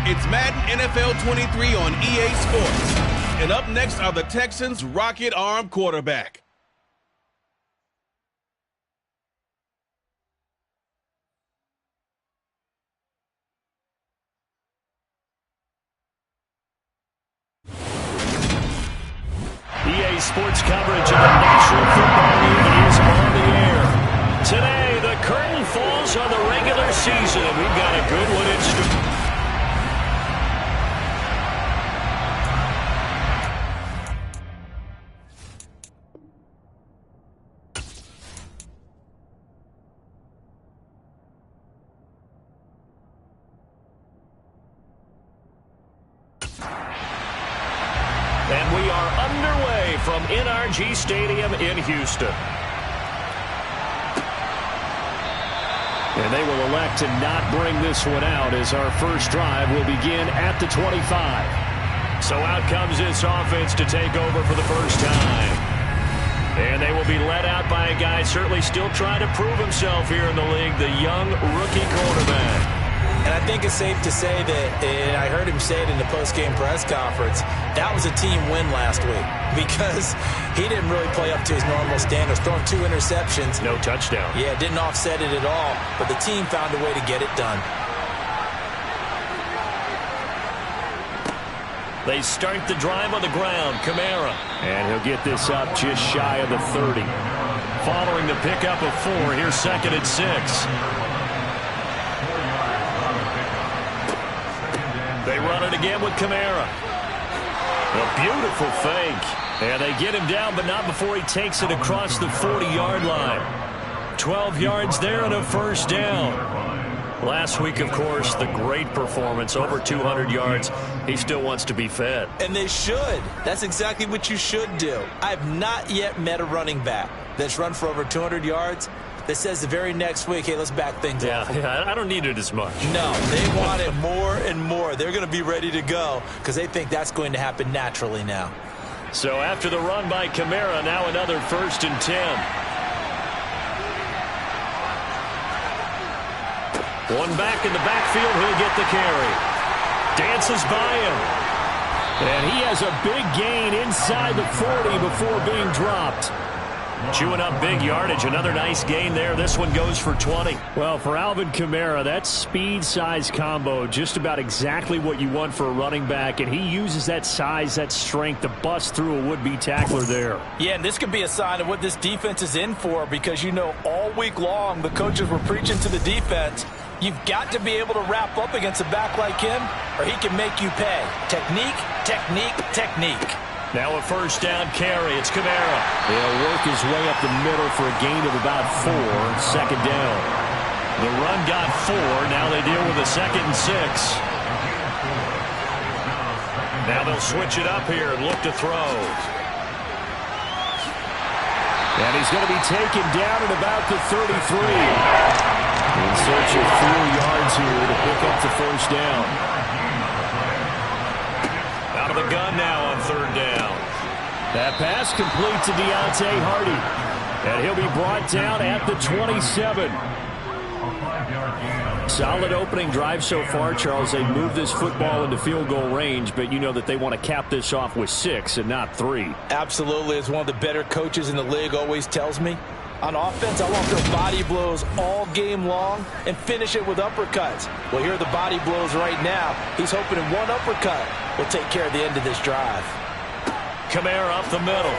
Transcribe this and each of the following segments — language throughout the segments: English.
It's Madden NFL 23 on EA Sports. And up next are the Texans' rocket arm quarterback. EA Sports coverage of the National Football League is on the air. Today, the curtain falls on the regular season, and we've got a good one in store. And we are underway from NRG Stadium in Houston. And they will elect to not bring this one out as our first drive will begin at the 25. So out comes this offense to take over for the first time. And they will be led out by a guy certainly still trying to prove himself here in the league, the young rookie quarterback. And I think it's safe to say that, and I heard him say it in the post-game press conference, that was a team win last week because he didn't really play up to his normal standards, throwing 2 interceptions. No touchdown. Yeah, didn't offset it at all, but the team found a way to get it done. They start the drive on the ground. Kamara. And he'll get this up just shy of the 30. Following the pickup of 4, here's 2nd and 6. They run it again with Kamara. A beautiful fake. And they get him down, but not before he takes it across the 40-yard line. 12 yards there and a first down. Last week, of course, the great performance, over 200 yards. He still wants to be fed. And they should. That's exactly what you should do. I've not yet met a running back that's run for over 200 yards that says the very next week, hey, let's back things off. Yeah, I don't need it as much. No, they want it more and more. They're going to be ready to go because they think that's going to happen naturally now. So after the run by Kamara, now another 1st and 10. One back in the backfield, he'll get the carry. Dances by him. And he has a big gain inside the 40 before being dropped. Chewing up big yardage. Another nice gain there. This one goes for 20. Well, for Alvin Kamara, that speed-size combo, just about exactly what you want for a running back. And he uses that size, that strength to bust through a would-be tackler there. Yeah, and this could be a sign of what this defense is in for because, you know, all week long the coaches were preaching to the defense, you've got to be able to wrap up against a back like him or he can make you pay. Technique, technique, technique. Now a first down carry. It's Kamara. He'll work his way up the middle for a gain of about 4. 2nd down. The run got 4. Now they deal with a 2nd and 6. Now they'll switch it up here and look to throw. And he's going to be taken down at about the 33. In search of 4 yards here to pick up the first down. Out of the gun now on 3rd down. That pass complete to Deontay Hardy. And he'll be brought down at the 27. Solid opening drive so far, Charles. They moved this football into field goal range, but you know that they want to cap this off with 6 and not 3. Absolutely. As one of the better coaches in the league always tells me, on offense, I want their body blows all game long and finish it with uppercuts. Well, here are the body blows right now. He's hoping in one uppercut will take care of the end of this drive. Kamara up the middle.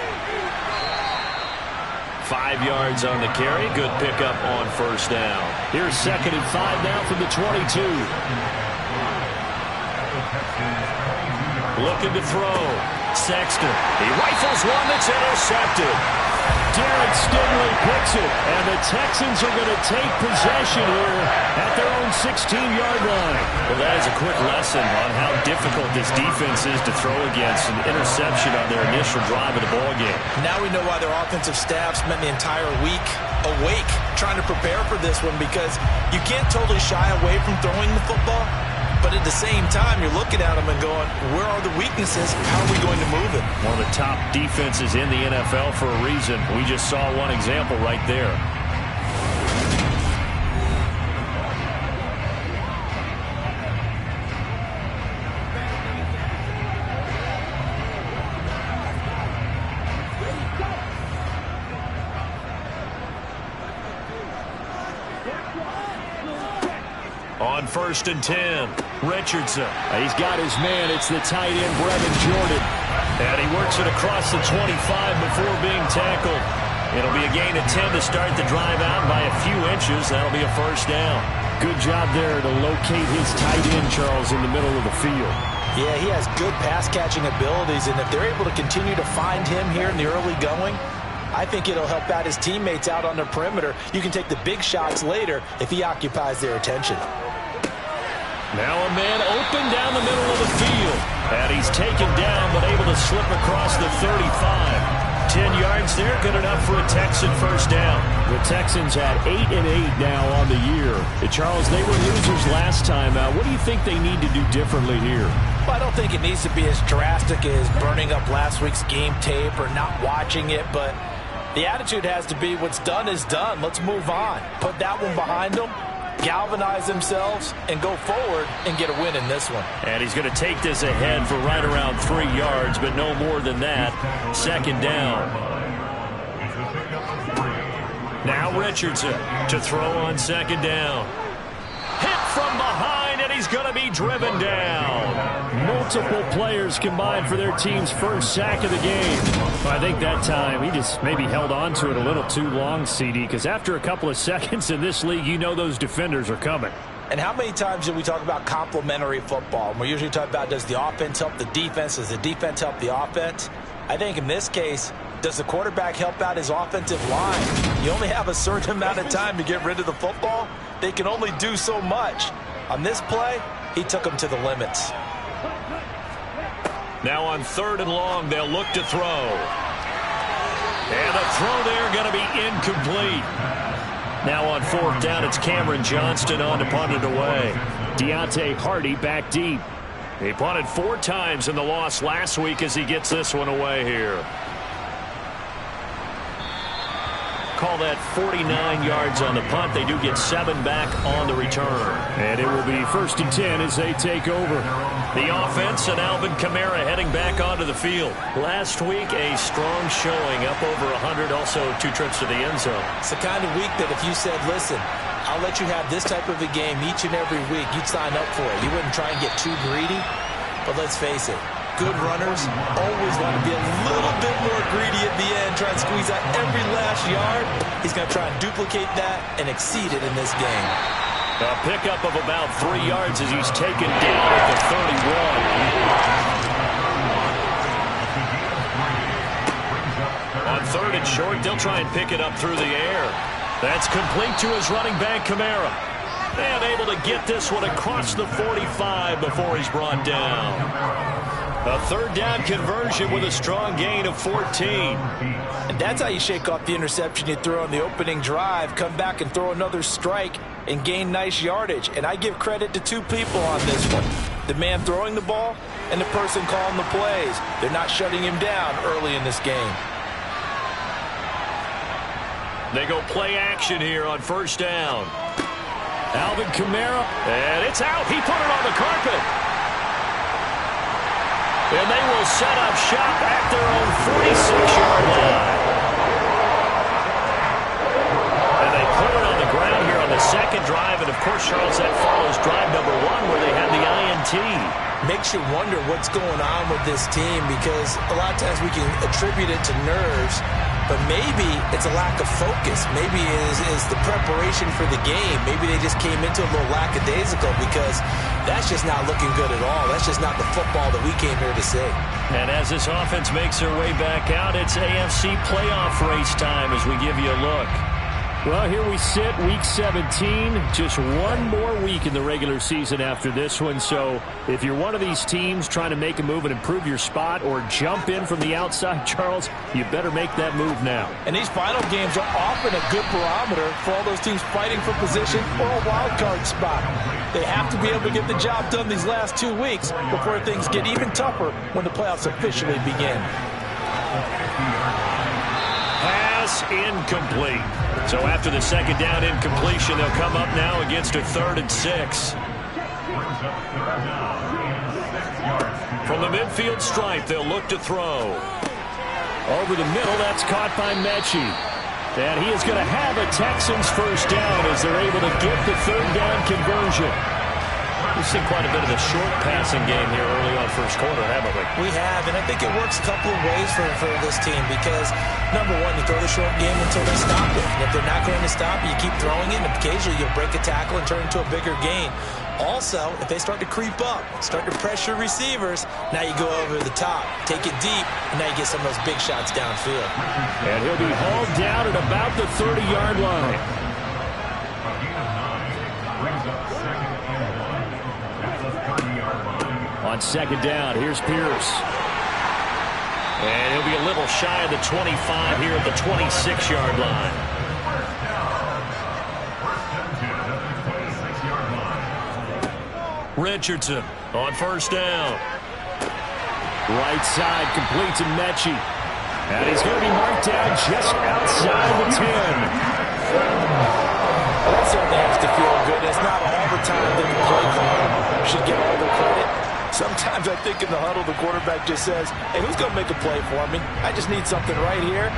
5 yards on the carry. Good pickup on first down. Here's 2nd and 5 now from the 22. Looking to throw. Sexton. He rifles one that's intercepted. Derek Stingley picks it, and the Texans are going to take possession here at their own 16-yard line. Well, that is a quick lesson on how difficult this defense is to throw against an interception on their initial drive of the ballgame. Now we know why their offensive staff spent the entire week awake trying to prepare for this one because you can't totally shy away from throwing the football. But at the same time, you're looking at them and going, where are the weaknesses? How are we going to move it? One of the top defenses in the NFL for a reason. We just saw one example right there. On 1st and 10, Richardson. He's got his man. It's the tight end, Brevin Jordan. And he works it across the 25 before being tackled. It'll be a gain of 10 to start the drive out by a few inches. That'll be a first down. Good job there to locate his tight end, Charles, in the middle of the field. Yeah, he has good pass-catching abilities, and if they're able to continue to find him here in the early going, I think it'll help out his teammates out on the perimeter. You can take the big shots later if he occupies their attention. Now a man open down the middle of the field. And he's taken down, but able to slip across the 35. 10 yards there, good enough for a Texan first down. The Texans at 8-8 now on the year. Charles, they were losers last time out. What do you think they need to do differently here? Well, I don't think it needs to be as drastic as burning up last week's game tape or not watching it, but the attitude has to be what's done is done. Let's move on. Put that one behind them, galvanize themselves, and go forward and get a win in this one. And he's going to take this ahead for right around 3 yards, but no more than that. Second down. Now Richardson to throw on second down. Hit from behind, and he's going to be driven down. Multiple players combined for their team's first sack of the game. I think that time he just maybe held on to it a little too long, CD, because after a couple of seconds in this league, you know those defenders are coming. And how many times do we talk about complementary football? And we usually talk about, does the offense help the defense? Does the defense help the offense? I think in this case, does the quarterback help out his offensive line? You only have a certain amount of time to get rid of the football. They can only do so much. On this play, he took them to the limits. Now on 3rd and long, they'll look to throw. And the throw there going to be incomplete. Now on 4th down, it's Cameron Johnston on to punt it away. Deontay Hardy back deep. He punted 4 times in the loss last week as he gets this one away here. Call that 49 yards on the punt. They do get 7 back on the return. And it will be 1st and 10 as they take over. The offense and Alvin Kamara heading back onto the field. Last week, a strong showing, up over 100, also 2 trips to the end zone. It's the kind of week that if you said, listen, I'll let you have this type of a game each and every week, you'd sign up for it. You wouldn't try and get too greedy. But let's face it, good runners always want to be a little bit more greedy at the end, try and squeeze out every last yard. He's going to try and duplicate that and exceed it in this game. A pickup of about 3 yards as he's taken down at the 31. On 3rd and short, they'll try and pick it up through the air. That's complete to his running back, Kamara. And able to get this one across the 45 before he's brought down. A 3rd down conversion with a strong gain of 14. And that's how you shake off the interception you throw on the opening drive, come back and throw another strike and gain nice yardage. And I give credit to 2 people on this one. The man throwing the ball and the person calling the plays. They're not shutting him down early in this game. They go play action here on 1st down. Alvin Kamara, and it's out. He put it on the carpet. And they will set up shop at their own 46-yard line. And they put it on the ground here on the 2nd drive. And, of course, Charles, that follows drive number 1 where they had the INT. Makes you wonder what's going on with this team, because a lot of times we can attribute it to nerves, but maybe it's a lack of focus. Maybe it is the preparation for the game. Maybe they just came into a little lackadaisical, because that's just not looking good at all. That's just not the football that we came here to see. And as this offense makes their way back out, it's AFC playoff race time as we give you a look. Well, here we sit, Week 17. Just one more week in the regular season after this one. So if you're one of these teams trying to make a move and improve your spot or jump in from the outside, Charles, you better make that move now. And these final games are often a good barometer for all those teams fighting for position or a wild card spot. They have to be able to get the job done these last 2 weeks before things get even tougher when the playoffs officially begin. Pass incomplete. So after the 2nd down incompletion, they'll come up now against a 3rd and 6. From the midfield stripe, they'll look to throw. Over the middle, that's caught by Mechie. And he is going to have a Texans first down as they're able to get the 3rd down conversion. We've seen quite a bit of a short passing game here early on first quarter, haven't we? We have, and I think it works a couple of ways for this team because, number one, you throw the short game until they stop it. And if they're not going to stop it, you keep throwing it, and occasionally you'll break a tackle and turn it into a bigger gain. Also, if they start to creep up, start to pressure receivers, now you go over the top, take it deep, and now you get some of those big shots downfield. And he'll be hauled down at about the 30-yard line. On second down, here's Pierce. And he'll be a little shy of the 25 here at the 26-yard line. Richardson on first down. Right side completes to Mechie. And he's going to be marked down just outside the 10. Well, that certainly has to feel good. It's not all the time that the play caller should get all the credit. Sometimes I think in the huddle, the quarterback just says, hey, who's going to make a play for me? I just need something right here.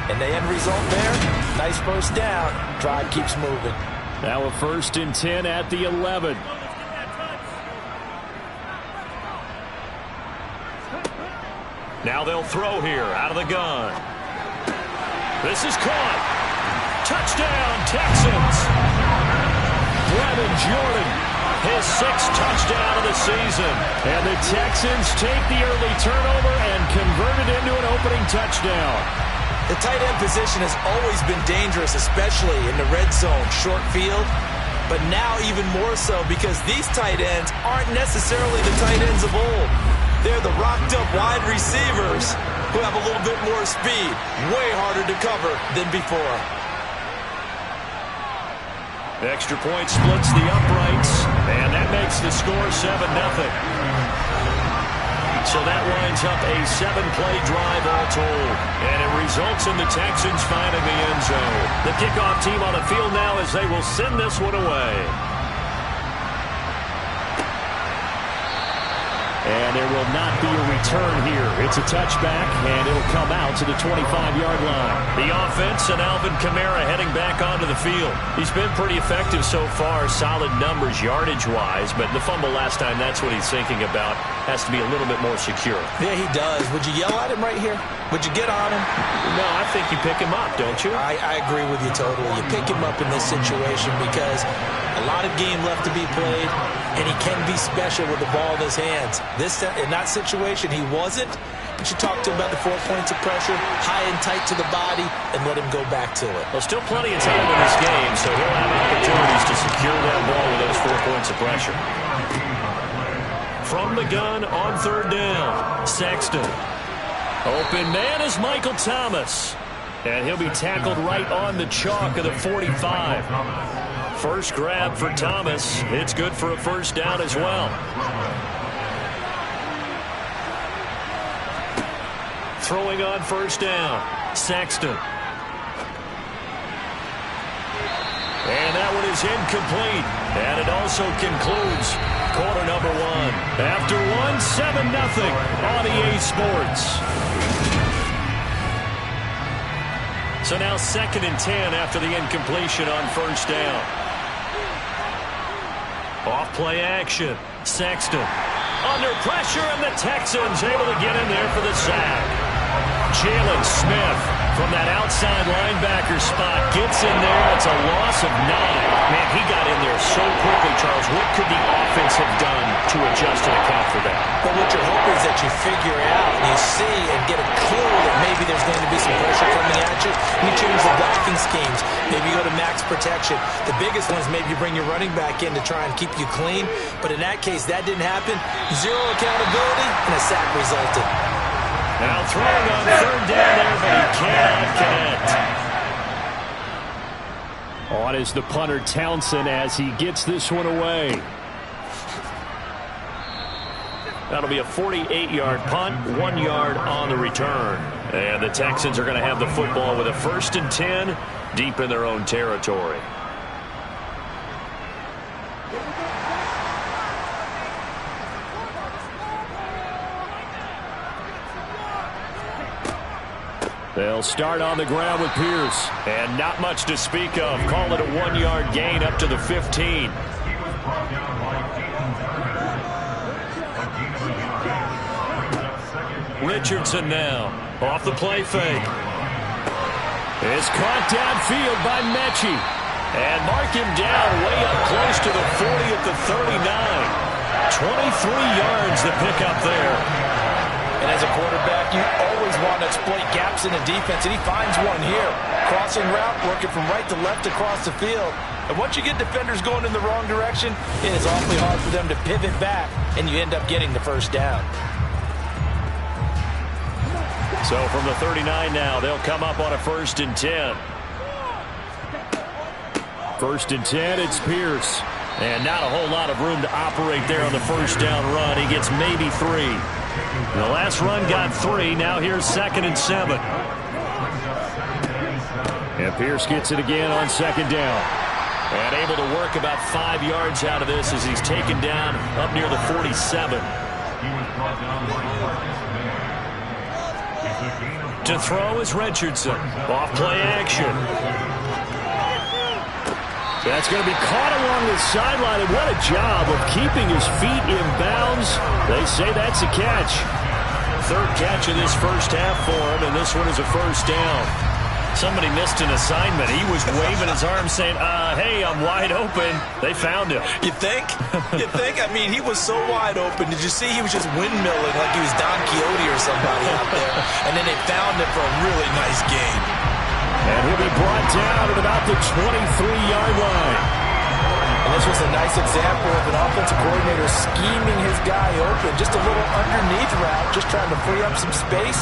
And the end result there, nice first down. Drive keeps moving. Now a 1st and 10 at the 11. Now they'll throw here out of the gun. This is caught. Touchdown, Texans. Brevin Jordan, his 6th touchdown of the season. And the Texans take the early turnover and convert it into an opening touchdown. The tight end position has always been dangerous, especially in the red zone, short field. But now even more so because these tight ends aren't necessarily the tight ends of old. They're the rocked-up wide receivers who have a little bit more speed. Way harder to cover than before. Extra point splits the uprights, and that makes the score 7-0. So that winds up a 7-play drive all told, and it results in the Texans finding the end zone. The kickoff team on the field now as they will send this one away. And there will not be a return here. It's a touchback, and it'll come out to the 25-yard line. The offense and Alvin Kamara heading back onto the field. He's been pretty effective so far, solid numbers yardage-wise, but the fumble last time, that's what he's thinking about. Has to be a little bit more secure. Yeah, he does. Would you yell at him right here? Would you get on him? No, I think you pick him up, don't you? I agree with you totally. You pick him up in this situation because a lot of game left to be played, and he can be special with the ball in his hands. In that situation, he wasn't. But you talk to him about the 4 points of pressure, high and tight to the body, and let him go back to it. Well, still plenty of time in this game, so he'll have opportunities to secure that ball with those 4 points of pressure. From the gun on 3rd down, Sexton. Open man is Michael Thomas. And he'll be tackled right on the chalk of the 45. First grab for Thomas. It's good for a 1st down as well. Throwing on 1st down, Sexton. And that one is incomplete. And it also concludes quarter number 1. After 7-0 on EA Sports. So now 2nd and 10 after the incompletion on 1st down. Off play action. Sexton under pressure, and the Texans able to get in there for the sack. Jalen Smith from that outside linebacker spot gets in there. It's a loss of 9. Man, he got in there so quickly, Charles. What could the offense have done to adjust and account for that? But what you're hoping is that you figure out, you see, and get a clue that maybe there's going to be some pressure coming at you. You change the blocking schemes. Maybe you go to max protection. The biggest one is maybe you bring your running back in to try and keep you clean. But in that case, that didn't happen. 0 accountability, and a sack resulted. Now throwing on 3rd down there, but he cannot connect. On is the punter Townsend as he gets this one away. That'll be a 48-yard punt, 1 yard on the return. And the Texans are going to have the football with a 1st and 10 deep in their own territory. They'll start on the ground with Pierce. And not much to speak of. Call it a 1 yard gain up to the 15. Richardson now. Off the play fake. It's caught downfield by Mechie. And mark him down way up close to the 40 at the 39. 23 yards to pick up there. And as a quarterback, you always want to exploit gaps in the defense, and he finds one here. Crossing route, working from right to left across the field. And once you get defenders going in the wrong direction, it is awfully hard for them to pivot back, and you end up getting the first down. So from the 39 now, they'll come up on a 1st and 10. 1st and 10, it's Pierce. And not a whole lot of room to operate there on the first down run. He gets maybe 3. The last run got 3. Now here's 2nd and 7. And Pierce gets it again on 2nd down. And able to work about 5 yards out of this as he's taken down up near the 47. To throw is Richardson. Off play action. That's going to be caught along the sideline, and what a job of keeping his feet in bounds. They say that's a catch. 3rd catch of this first half for him, and this one is a first down. Somebody missed an assignment. He was waving his arms saying, hey, I'm wide open. They found him. You think? You think? I mean, he was so wide open. Did you see he was just windmilling like he was Don Quixote or somebody out there? And then they found him for a really nice game. And he'll be brought down at about the 23-yard line. And this was a nice example of an offensive coordinator scheming his guy open. Just a little underneath route, just trying to free up some space.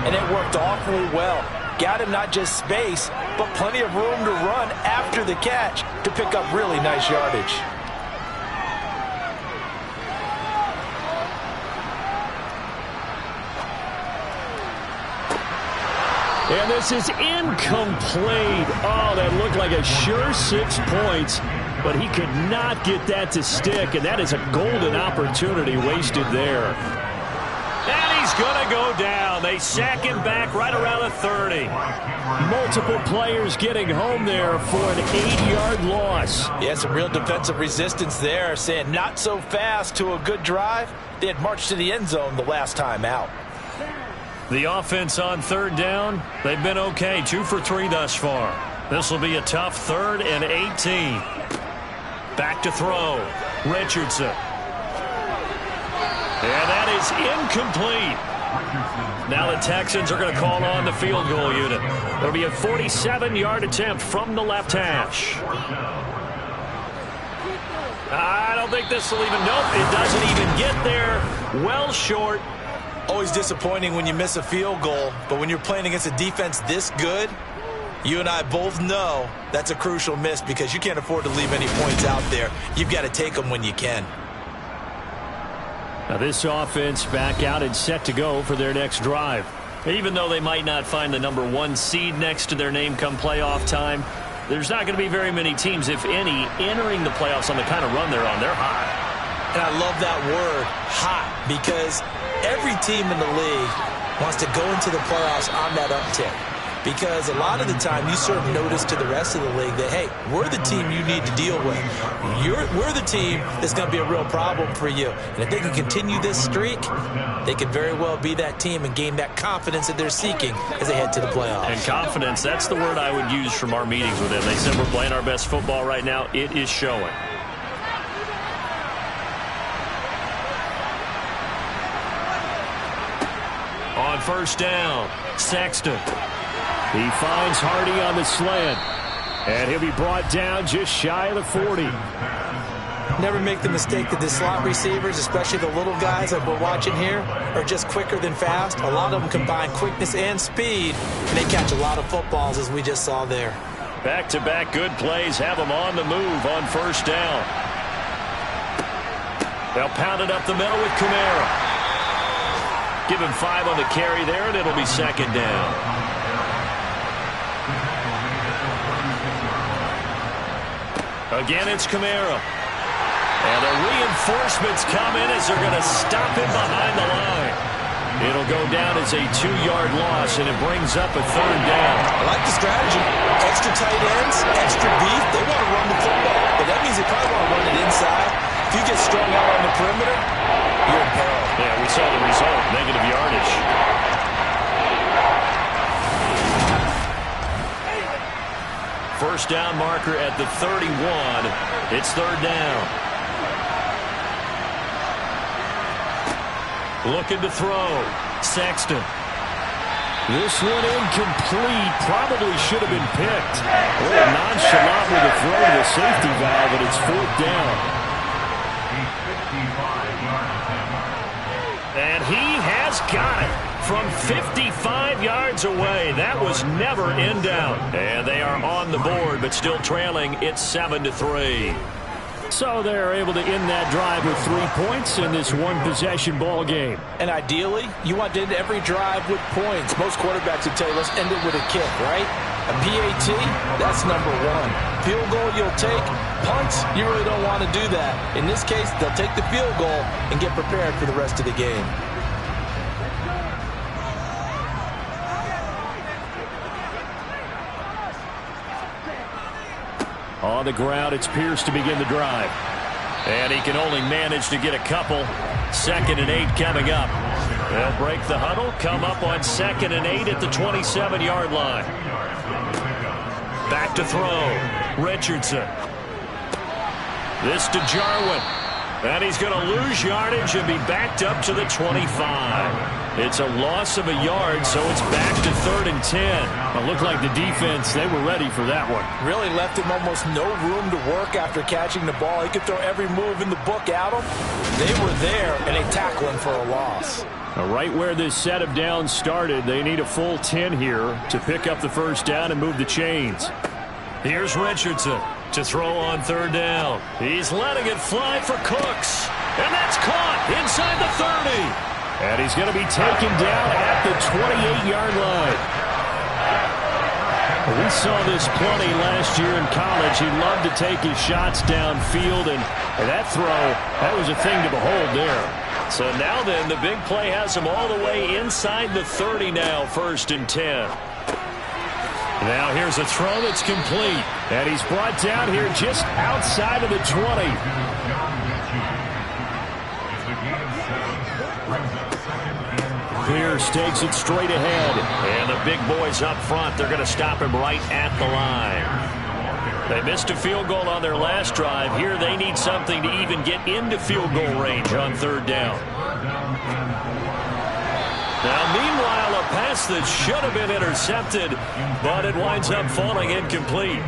And it worked awfully well. Got him not just space, but plenty of room to run after the catch to pick up really nice yardage. And this is incomplete. Oh, that looked like a sure 6 points, but he could not get that to stick, and that is a golden opportunity wasted there. And he's going to go down. They sack him back right around the 30. Multiple players getting home there for an 8-yard loss. Yeah, some real defensive resistance there, saying not so fast to a good drive. They had marched to the end zone the last time out. The offense on 3rd down, they've been okay. 2 for 3 thus far. This will be a tough 3rd and 18. Back to throw. Richardson. And that is incomplete. Now the Texans are going to call on the field goal unit. It'll be a 47-yard attempt from the left hash. I don't think this will even, nope, it doesn't even get there. Well short. Always disappointing when you miss a field goal, but when you're playing against a defense this good, you and I both know that's a crucial miss because you can't afford to leave any points out there. You've got to take them when you can. Now this offense back out and set to go for their next drive. Even though they might not find the number 1 seed next to their name come playoff time, there's not going to be very many teams, if any, entering the playoffs on the kind of run they're on. They're hot. And I love that word, hot, because every team in the league wants to go into the playoffs on that uptick. Because a lot of the time you serve notice to the rest of the league that, hey, we're the team you need to deal with. We're the team that's going to be a real problem for you. And if they can continue this streak, they could very well be that team and gain that confidence that they're seeking as they head to the playoffs. And confidence, that's the word I would use from our meetings with them. They said we're playing our best football right now. It is showing. On 1st down, Sexton. He finds Hardy on the slant. And he'll be brought down just shy of the 40. Never make the mistake that the slot receivers, especially the little guys that we're watching here, are just quicker than fast. A lot of them combine quickness and speed, and they catch a lot of footballs, as we just saw there. Back-to-back good plays have them on the move on 1st down. They'll pound it up the middle with Kamara. Give him 5 on the carry there, and it'll be 2nd down. Again, it's Kamara. And the reinforcements come in as they're going to stop him behind the line. It'll go down as a 2-yard loss, and it brings up a 3rd down. I like the strategy. Extra tight ends, extra beef. They want to run the football, but that means they probably want to run it inside. If you get strung out on the perimeter, you're in peril. Yeah, we saw the result, negative yardage. First down marker at the 31. It's third down. Looking to throw. Sexton. This one incomplete. Probably should have been picked. A little nonchalant with a throw to the safety valve, and it's fourth down. And he has got it from 55 yards away. That was never in doubt. And they are on the board, but still trailing. It's 7-3. So they're able to end that drive with 3 points in this one-possession ball game. And ideally, you want to end every drive with points. Most quarterbacks would tell you, let's end it with a kick, right? A PAT, that's number one. Field goal you'll take. Punts, you really don't want to do that. In this case, they'll take the field goal and get prepared for the rest of the game. On the ground, it's Pierce to begin the drive. And he can only manage to get a couple. 2nd and 8 coming up. They'll break the huddle, come up on 2nd and 8 at the 27-yard line. Back to throw. Richardson. This to Jarwin. And he's going to lose yardage and be backed up to the 25. It's a loss of a yard, so it's back to 3rd and 10. It looked like the defense, they were ready for that one. Really left him almost no room to work after catching the ball. He could throw every move in the book at him. They were there, and they tackle him for a loss. Right where this set of downs started, they need a full 10 here to pick up the first down and move the chains. Here's Richardson to throw on 3rd down. He's letting it fly for Cooks. And that's caught inside the 30. And he's going to be taken down at the 28-yard line. We saw this plenty last year in college. He loved to take his shots downfield, and that throw, that was a thing to behold there. So now then, the big play has him all the way inside the 30 now, 1st and 10. Now here's a throw that's complete, and he's brought down here just outside of the 20. Pierce takes it straight ahead. And the big boys up front, they're going to stop him right at the line. They missed a field goal on their last drive. Here they need something to even get into field goal range on 3rd down. Now, meanwhile, a pass that should have been intercepted, but it winds up falling incomplete.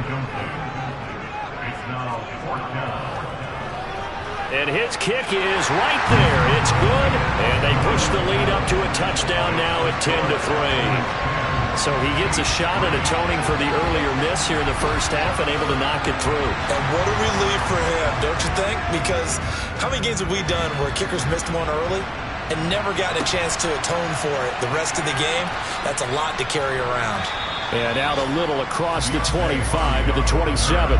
And his kick is right there. It's good. And they push the lead up to a touchdown now at 10-3. So he gets a shot at atoning for the earlier miss here in the first half and able to knock it through. And what a relief for him, don't you think? Because how many games have we done where kickers missed one early and never gotten a chance to atone for it the rest of the game? That's a lot to carry around. And out a little across the 25 to the 27.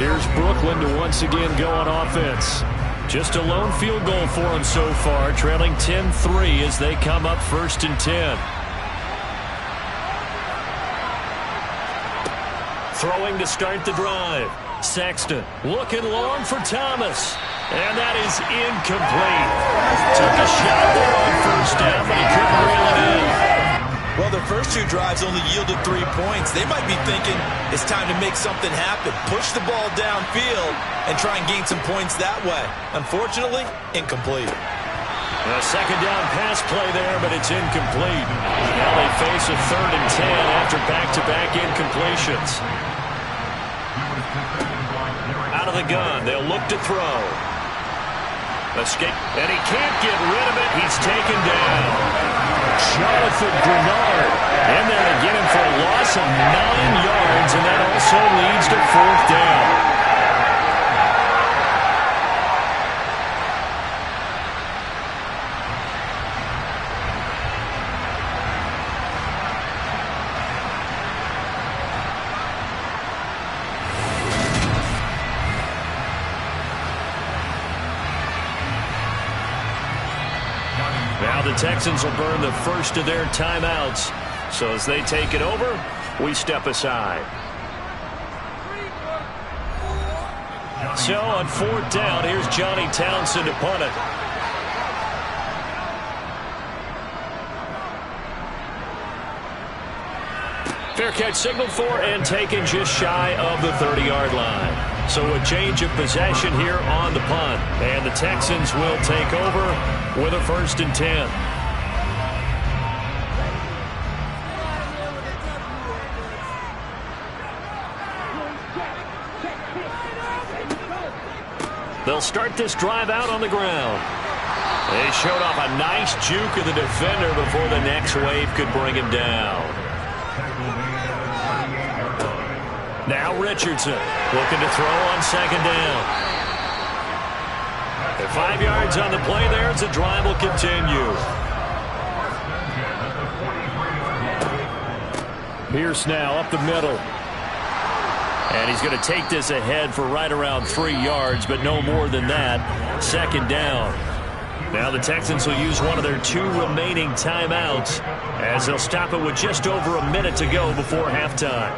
Here's Brooklyn to once again go on offense. Just a lone field goal for him so far, trailing 10-3 as they come up 1st and 10. Throwing to start the drive. Sexton looking long for Thomas. And that is incomplete. Took a shot there on 1st down, but he couldn't reel it in. Well, their first 2 drives only yielded 3 points. They might be thinking it's time to make something happen. Push the ball downfield and try and gain some points that way. Unfortunately, incomplete. A 2nd down pass play there, but it's incomplete. Now they face a 3rd and 10 after back-to-back incompletions. Out of the gun, they'll look to throw. Escape, and he can't get rid of it. He's taken down. Jonathan Bernard in there to get him for a loss of 9 yards, and that also leads to 4th down. The Texans will burn the first of their timeouts. So as they take it over, we step aside. So on 4th down, here's Johnny Townsend to punt it. Fair catch signaled for and taken just shy of the 30-yard line. So a change of possession here on the punt. And the Texans will take over with a 1st and 10. They'll start this drive out on the ground. They showed off a nice juke of the defender before the next wave could bring him down. Now Richardson looking to throw on 2nd down. At 5 yards on the play there as the drive will continue. Pierce now up the middle. And he's going to take this ahead for right around 3 yards, but no more than that. 2nd down. Now the Texans will use one of their 2 remaining timeouts as they'll stop it with just over a minute to go before halftime.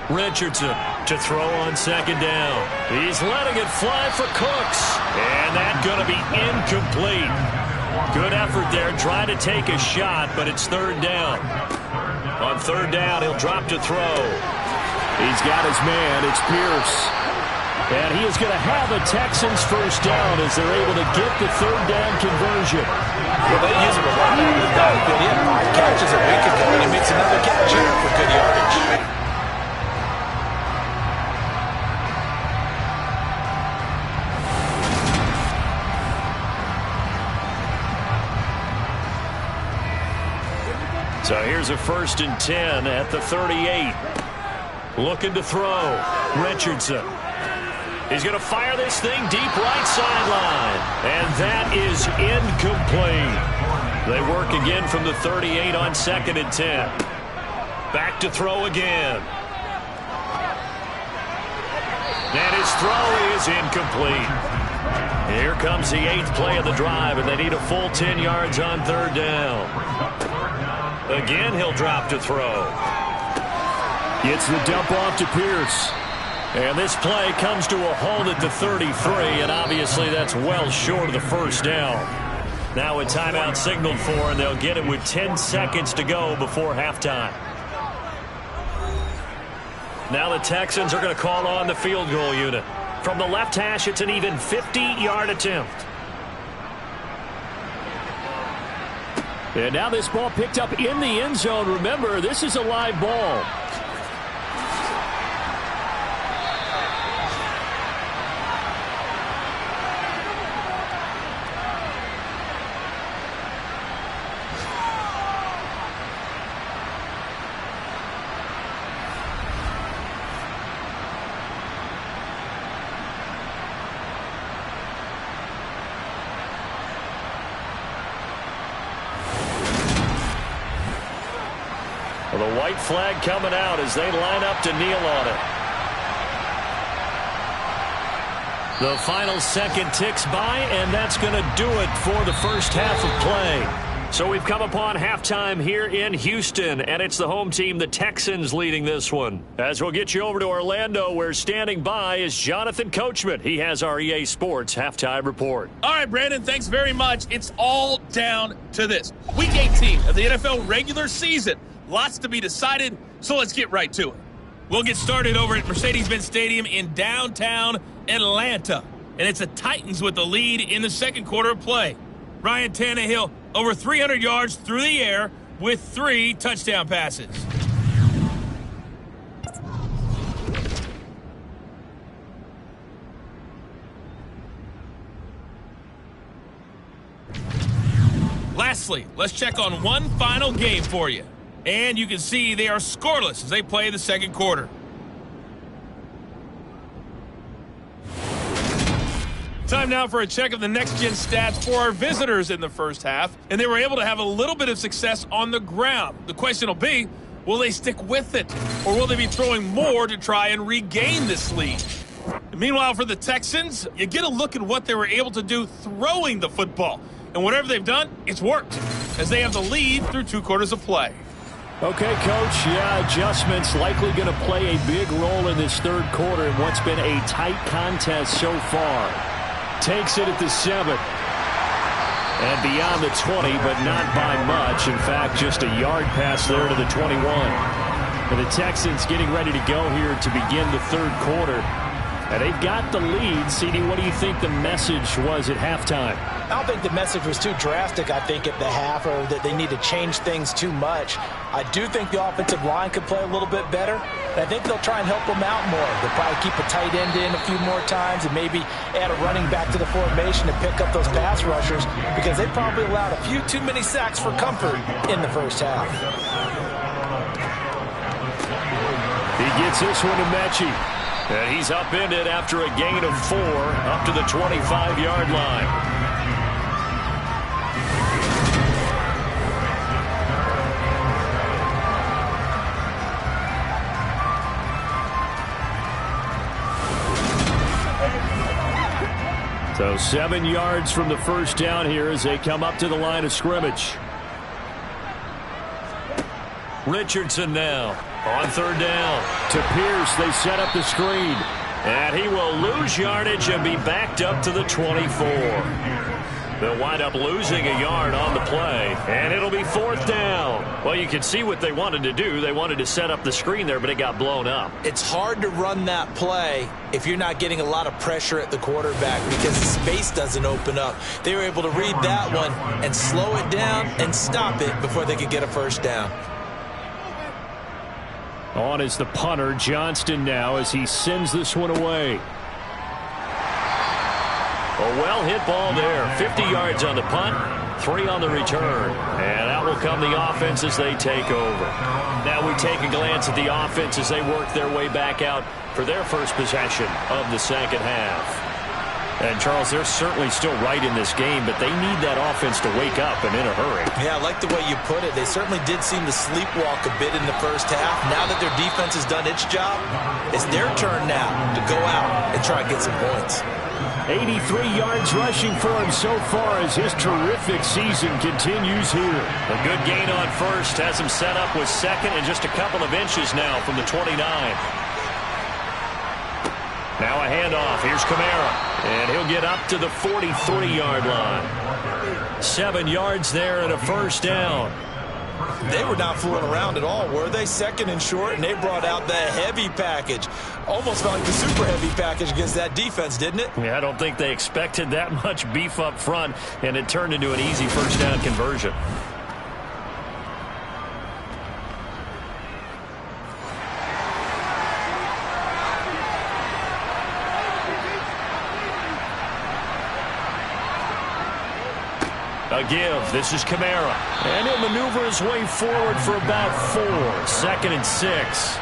Richardson to throw on 2nd down. He's letting it fly for Cooks. And that's going to be incomplete. Good effort there, trying to take a shot, but it's 3rd down. On 3rd down, he'll drop to throw. He's got his man. It's Pierce. And he is going to have a Texans 1st down as they're able to get the 3rd down conversion. Well, they use him a lot out of the backfield. He had 5 catches a week ago, and he makes another catch here for good yardage. So here's a 1st and 10 at the 38. Looking to throw. Richardson. He's going to fire this thing deep right sideline. And that is incomplete. They work again from the 38 on 2nd and 10. Back to throw again. And his throw is incomplete. Here comes the 8th play of the drive, and they need a full 10 yards on 3rd down. Again, he'll drop to throw. Gets the dump off to Pierce. And this play comes to a halt at the 33, and obviously that's well short of the 1st down. Now a timeout signaled for, and they'll get it with 10 seconds to go before halftime. Now the Texans are going to call on the field goal unit. From the left hash, it's an even 50-yard attempt. And now this ball picked up in the end zone. Remember, this is a live ball. Well, the white flag coming out as they line up to kneel on it. The final second ticks by, and that's going to do it for the first half of play. So we've come upon halftime here in Houston, and it's the home team, the Texans, leading this one. As we'll get you over to Orlando, where standing by is Jonathan Coachman. He has our EA Sports halftime report. All right, Brandon, thanks very much. It's all down to this. Week 18 of the NFL regular season. Lots to be decided, so let's get right to it. We'll get started over at Mercedes-Benz Stadium in downtown Atlanta. And it's the Titans with the lead in the second quarter of play. Ryan Tannehill over 300 yards through the air with 3 touchdown passes. Lastly, let's check on one final game for you. And you can see they are scoreless as they play the second quarter. Time now for a check of the next-gen stats for our visitors in the first half. And they were able to have a little bit of success on the ground. The question will be, will they stick with it? Or will they be throwing more to try and regain this lead? And meanwhile, for the Texans, you get a look at what they were able to do throwing the football. And whatever they've done, it's worked, as they have the lead through 2 quarters of play. Okay, Coach, yeah, adjustments likely going to play a big role in this third quarter in what's been a tight contest so far. Takes it at the 7. And beyond the 20, but not by much. In fact, just a yard pass there to the 21. And the Texans getting ready to go here to begin the third quarter. And they've got the lead. CD, what do you think the message was at halftime? I don't think the message was too drastic, I think, at the half, or that they need to change things too much. I do think the offensive line could play a little bit better. And I think they'll try and help them out more. They'll probably keep a tight end in a few more times and maybe add a running back to the formation to pick up those pass rushers, because they probably allowed a few too many sacks for comfort in the first half. He gets this one to Mechie. And he's upended after a gain of 4 up to the 25-yard line. So 7 yards from the first down here as they come up to the line of scrimmage. Richardson now on third down. To Pierce, they set up the screen. And he will lose yardage and be backed up to the 24. They'll wind up losing a yard on the play, and it'll be fourth down. Well, you can see what they wanted to do. They wanted to set up the screen there, but it got blown up. It's hard to run that play if you're not getting a lot of pressure at the quarterback because the space doesn't open up. They were able to read that one and slow it down and stop it before they could get a first down. On is the punter, Johnston, now as he sends this one away. A well-hit ball there. 50 yards on the punt, 3 on the return. And out will come the offense as they take over. Now we take a glance at the offense as they work their way back out for their first possession of the second half. And, Charles, they're certainly still right in this game, but they need that offense to wake up and in a hurry. Yeah, I like the way you put it. They certainly did seem to sleepwalk a bit in the first half. Now that their defense has done its job, it's their turn now to go out and try and get some points. 83 yards rushing for him so far as his terrific season continues here. A good gain on first has him set up with second and just a couple of inches now from the 29. Now a handoff. Here's Kamara. And he'll get up to the 43-yard line. 7 yards there and a first down. They were not fooling around at all, were they? Second and short, and they brought out the heavy package. Almost felt like the super heavy package against that defense, didn't it? Yeah, I don't think they expected that much beef up front, and it turned into an easy first down conversion. A give. This is Kamara. And he'll maneuver his way forward for about 4. 2nd and 6.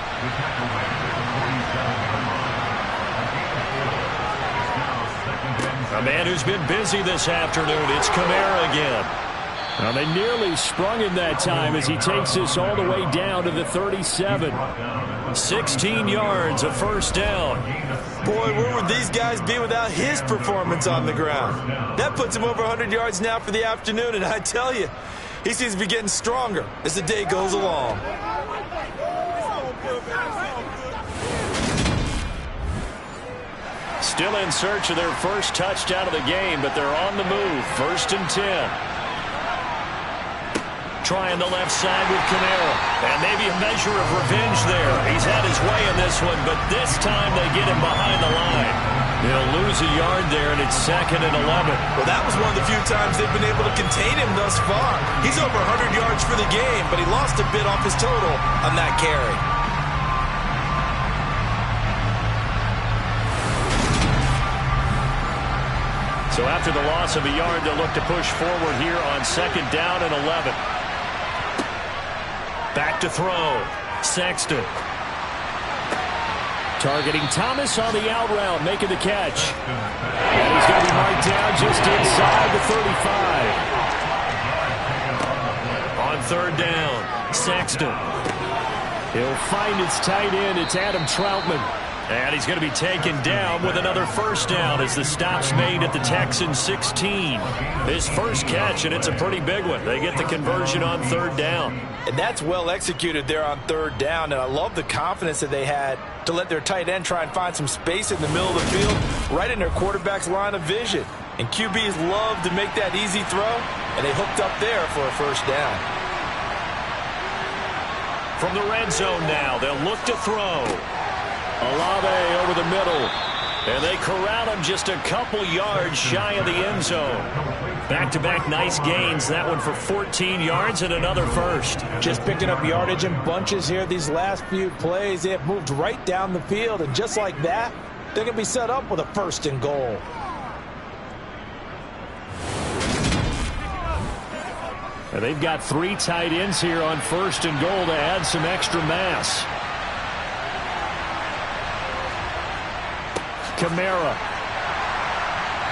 A man who's been busy this afternoon. It's Kamara again. Now they nearly sprung him that time as he takes this all the way down to the 37. 16 yards, a first down. Boy, where would these guys be without his performance on the ground? That puts him over 100 yards now for the afternoon, and I tell you, he seems to be getting stronger as the day goes along. Still in search of their first touchdown of the game, but they're on the move. 1st and 10. Trying the left side with Kamara. And maybe a measure of revenge there. He's had his way in this one, but this time they get him behind the line. They'll lose a yard there, and it's 2nd and 11. Well, that was one of the few times they've been able to contain him thus far. He's over 100 yards for the game, but he lost a bit off his total on that carry. So after the loss of a yard, they'll look to push forward here on 2nd down and 11. Back to throw. Sexton. Targeting Thomas on the out route, making the catch. And he's going to be marked down just inside the 35. On 3rd down, Sexton. He'll find his tight end. It's Adam Troutman. And he's going to be taken down with another first down as the stop's made at the Texans 16. His first catch, and it's a pretty big one. They get the conversion on third down. And that's well executed there on third down, and I love the confidence that they had to let their tight end try and find some space in the middle of the field, right in their quarterback's line of vision. And QBs love to make that easy throw, and they hooked up there for a first down. From the red zone now, they'll look to throw. Olave over the middle, and they corral him just a couple yards shy of the end zone. Back-to-back nice gains, that one for 14 yards and another first. Just picking up yardage in bunches here these last few plays. They have moved right down the field, and just like that, they're going to be set up with a first and goal. And they've got 3 tight ends here on first and goal to add some extra mass. Kamara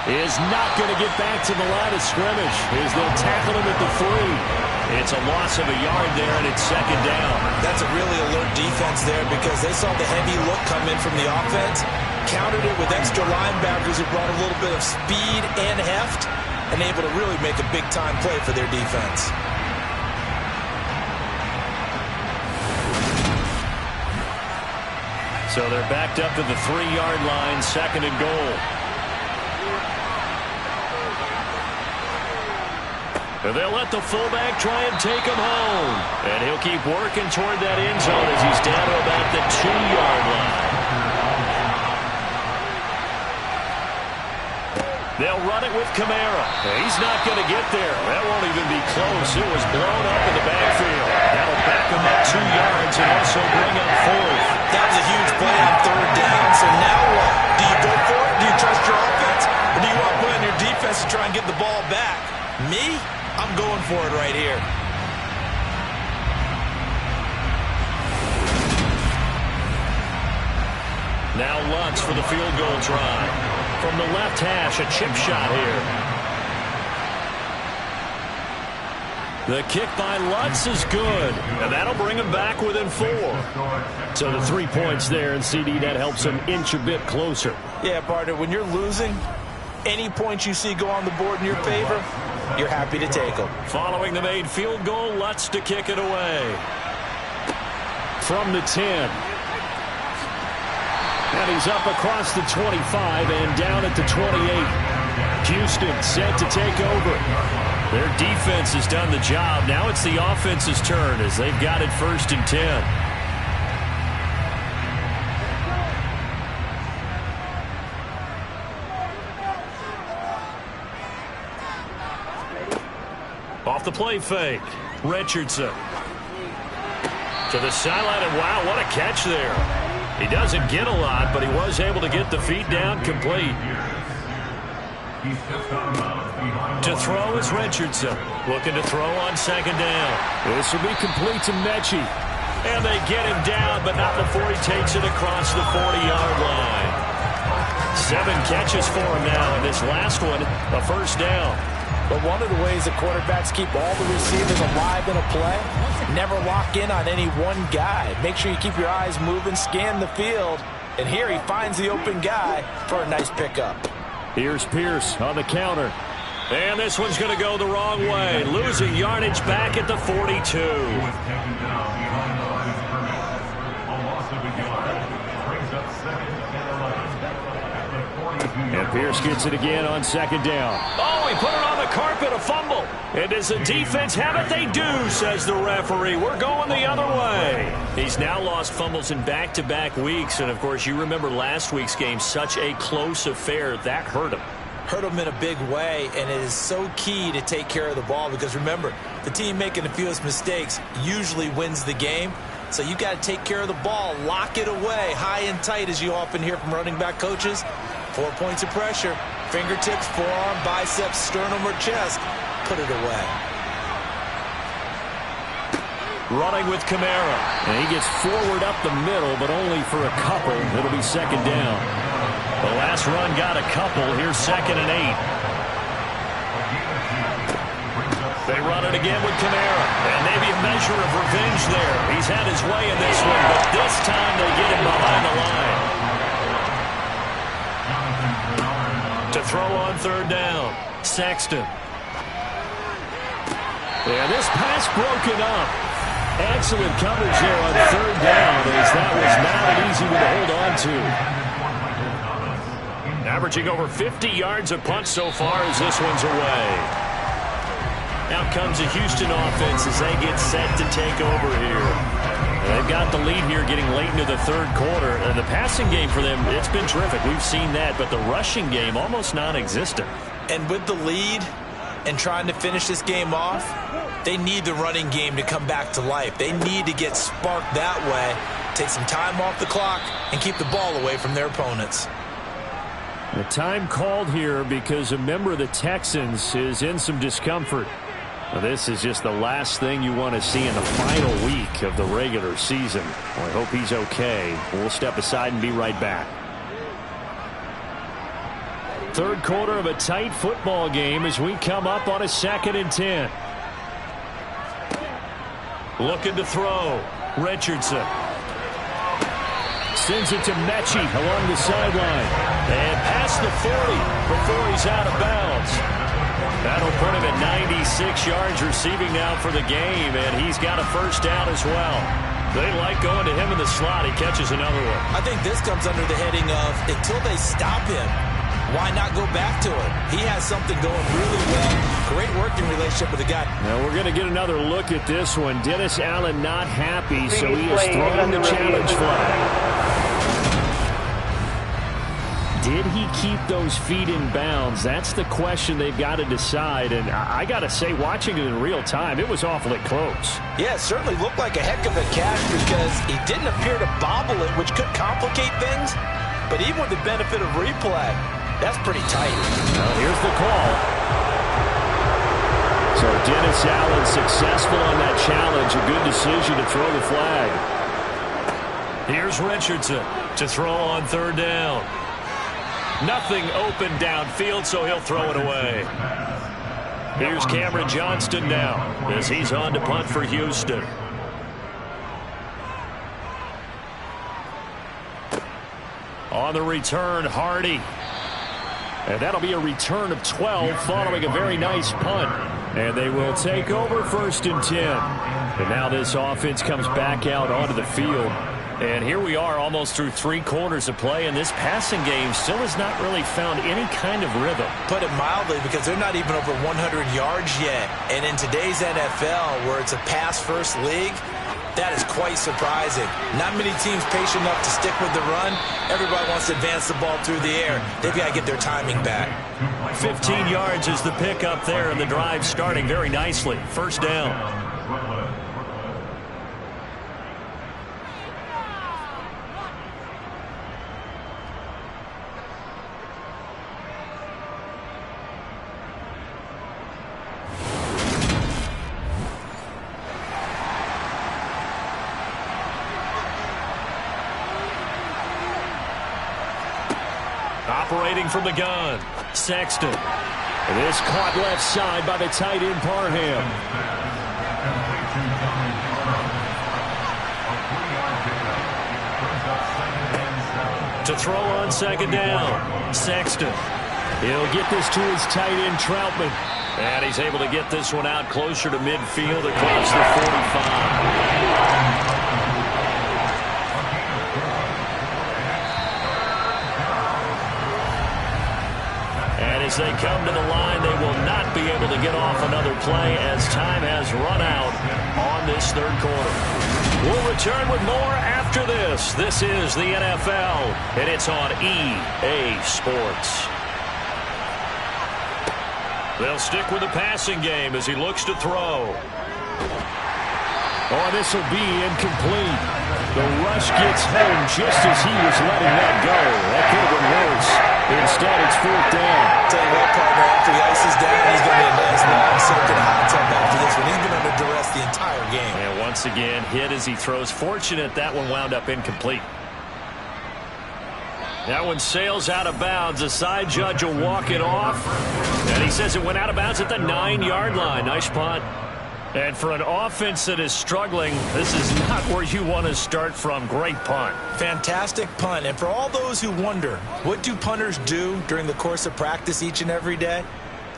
is not going to get back to the line of scrimmage as they'll tackle him at the 3. It's a loss of a yard there, and it's second down. That's a really alert defense there because they saw the heavy look come in from the offense, countered it with extra linebackers who brought a little bit of speed and heft, and able to really make a big-time play for their defense. So they're backed up to the 3-yard line, second and goal. And they'll let the fullback try and take him home. And he'll keep working toward that end zone as he's down to about the 2-yard line. They'll run it with Kamara. He's not going to get there. That won't even be close. It was blown up in the backfield. That'll back him up 2 yards and also bring up fourth. That was a huge play on third down. So now what? Do you go for it? Do you trust your offense? Or do you want to put on your defense to try and get the ball back? Me? I'm going for it right here. Now Lutz for the field goal try. From the left hash, a chip shot here. The kick by Lutz is good, and that'll bring him back within 4. So the 3 points there, and CD, that helps him inch a bit closer. Yeah, partner, when you're losing, any points you see go on the board in your favor, you're happy to take them. Following the made field goal, Lutz to kick it away. From the 10. And he's up across the 25 and down at the 28. Houston set to take over. Their defense has done the job. Now it's the offense's turn as they've got it first and 10. Off the play fake. Richardson. To the sideline, and wow, what a catch there. He doesn't get a lot, but he was able to get the feet down complete. To throw is Richardson. Looking to throw on second down. This will be complete to Mechie. And they get him down, but not before he takes it across the 40-yard line. 7 catches for him now, and this last one, a first down. But one of the ways the quarterbacks keep all the receivers alive in a play, never lock in on any one guy. Make sure you keep your eyes moving, scan the field, and here he finds the open guy for a nice pickup. Here's Pierce on the counter. And this one's going to go the wrong way. Losing yardage back at the 42. And Pierce gets it again on second down. Oh, he put it on the carpet, a fumble. And does the defense have it? They do, says the referee. We're going the other way. He's now lost fumbles in back-to-back weeks. And, of course, you remember last week's game, such a close affair. That hurt him. Hurt him in a big way, and it is so key to take care of the ball because, remember, the team making the fewest mistakes usually wins the game. So you got to take care of the ball, lock it away, high and tight, as you often hear from running back coaches. 4 points of pressure, fingertips, forearm, biceps, sternum, or chest. Put it away. Running with Kamara. And he gets forward up the middle, but only for a couple. It'll be second down. The last run got a couple. Here's second and 8. They run it again with Kamara. And maybe a measure of revenge there. He's had his way in this one, but this time they get him behind the line. To throw on third down. Sexton. And this pass broken up. Excellent coverage there on third down, as that was not an easy one to hold on to. Averaging over 50 yards a punt so far as this one's away. Now comes the Houston offense as they get set to take over here. They've got the lead here getting late into the third quarter. The passing game for them, it's been terrific. We've seen that, but the rushing game almost non-existent. And with the lead and trying to finish this game off, they need the running game to come back to life. They need to get sparked that way, take some time off the clock, and keep the ball away from their opponents. The time called here because a member of the Texans is in some discomfort. Well, this is just the last thing you want to see in the final week of the regular season. Well, I hope he's okay. We'll step aside and be right back. Third quarter of a tight football game as we come up on a 2nd and 10. Looking to throw. Richardson. Sends it to Mechie along the sideline. And past the 40 before he's out of bounds. That'll put him at 96 yards receiving now for the game, and he's got a first down as well. They like going to him in the slot. He catches another one. I think this comes under the heading of until they stop him, why not go back to it? He has something going really well. Great working relationship with the guy. Now we're going to get another look at this one. Dennis Allen not happy, so he is throwing the challenge flag. Did he keep those feet in bounds? That's the question they've got to decide. And I got to say, watching it in real time, it was awfully close. Yeah, it certainly looked like a heck of a catch because he didn't appear to bobble it, which could complicate things. But even with the benefit of replay, that's pretty tight. Now here's the call. So Dennis Allen successful on that challenge. A good decision to throw the flag. Here's Richardson to throw on third down. Nothing open downfield, so he'll throw it away. Here's Cameron Johnston now as he's on to punt for Houston. On the return, Hardy. And that'll be a return of 12 following a very nice punt. And they will take over 1st and 10. And now this offense comes back out onto the field. And here we are almost through 3 quarters of play, and this passing game still has not really found any kind of rhythm. Put it mildly, because they're not even over 100 yards yet. And in today's NFL, where it's a pass-first league, that is quite surprising. Not many teams patient enough to stick with the run. Everybody wants to advance the ball through the air. They've got to get their timing back. 15 yards is the pickup there, and the drive starting very nicely. First down. Operating from the gun, Sexton. And this caught left side by the tight end Parham. To throw on 2nd down, Sexton. He'll get this to his tight end Troutman. And he's able to get this one out closer to midfield across the 45. As they come to the line, they will not be able to get off another play as time has run out on this third quarter. We'll return with more after this. This is the NFL, and it's on EA Sports. They'll stick with the passing game as he looks to throw. Oh, this will be incomplete. The rush gets home just as he was letting that go. That could have been worse. Instead, it's 4th down. Tell you what, partner, after the ice is down, he's going to be a nice long soaking hot tub after this one. He's been under duress the entire game. And once again, hit as he throws. Fortunate that one wound up incomplete. That one sails out of bounds. The side judge will walk it off. And he says it went out of bounds at the 9-yard line. Nice punt. And for an offense that is struggling, this is not where you want to start from. Great punt. Fantastic punt. And for all those who wonder, what do punters do during the course of practice each and every day?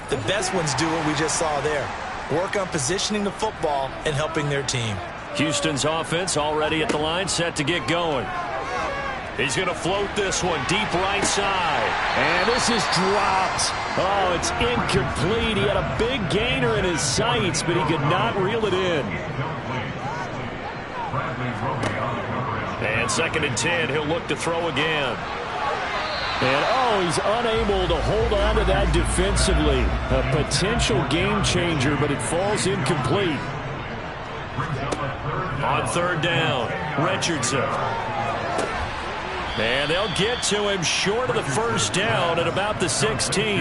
The best ones do what we just saw there. Work on positioning the football and helping their team. Houston's offense already at the line, set to get going. He's going to float this one deep right side. And this is dropped. Oh, it's incomplete. He had a big gainer in his sights, but he could not reel it in. And 2nd and 10, he'll look to throw again. And, oh, he's unable to hold on to that defensively. A potential game changer, but it falls incomplete. On 3rd down, Richardson. And they'll get to him short of the 1st down at about the 16.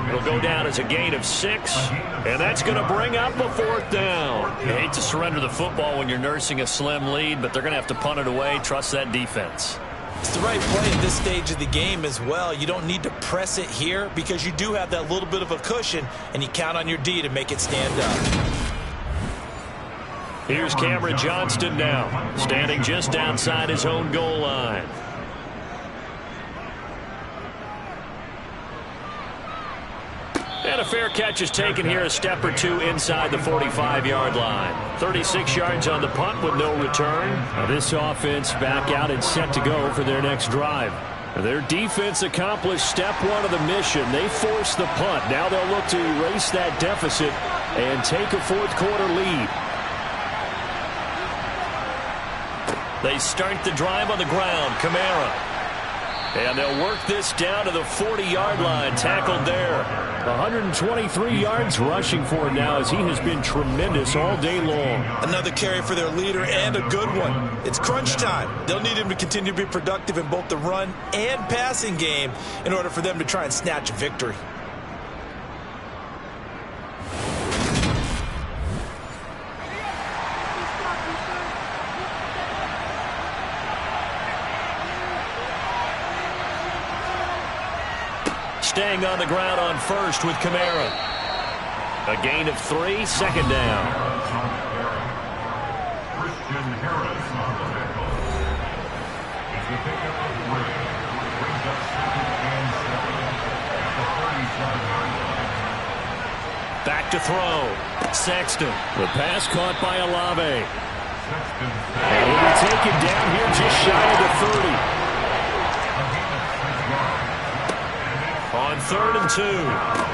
It'll go down as a gain of 6, and that's going to bring up a 4th down. You hate to surrender the football when you're nursing a slim lead, but they're going to have to punt it away. Trust that defense. It's the right play at this stage of the game as well. You don't need to press it here because you do have that little bit of a cushion, and you count on your D to make it stand up. Here's Cameron Johnston now, standing just outside his own goal line. And a fair catch is taken here, a step or two inside the 45-yard line. 36 yards on the punt with no return. Now this offense back out and set to go for their next drive. Their defense accomplished step 1 of the mission. They forced the punt. Now they'll look to erase that deficit and take a 4th quarter lead. They start the drive on the ground. Kamara. And they'll work this down to the 40-yard line. Tackled there. 123 yards rushing for him now as he has been tremendous all day long. Another carry for their leader and a good one. It's crunch time. They'll need him to continue to be productive in both the run and passing game in order for them to try and snatch a victory. Staying on the ground on 1st with Kamara. A gain of 3, 2nd down. Back to throw. Sexton. The pass caught by Olave. And he'll be taken down here just shy of the 30. On 3rd and 2,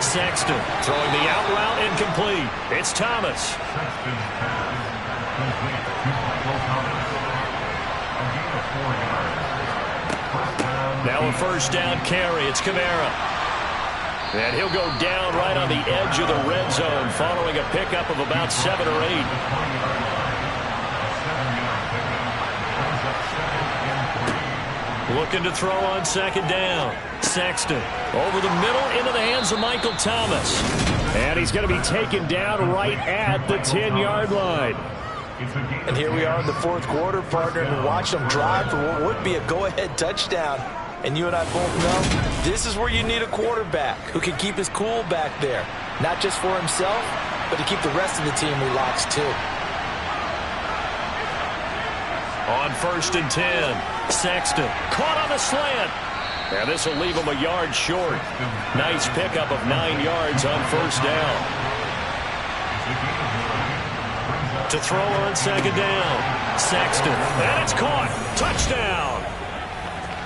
Sexton throwing the out route incomplete. It's Thomas. Now a 1st down carry. It's Kamara. And he'll go down right on the edge of the red zone following a pickup of about 7 or 8. Looking to throw on 2nd down. Sexton over the middle into the hands of Michael Thomas. And he's going to be taken down right at the 10-yard line. And here we are in the 4th quarter, partner, and watch them drive for what would be a go-ahead touchdown. And you and I both know this is where you need a quarterback who can keep his cool back there. Not just for himself, but to keep the rest of the team relaxed too. On 1st and 10, Sexton caught on the slant. And this will leave him a yard short. Nice pickup of 9 yards on 1st down. To throw on 2nd down, Sexton. And it's caught. Touchdown.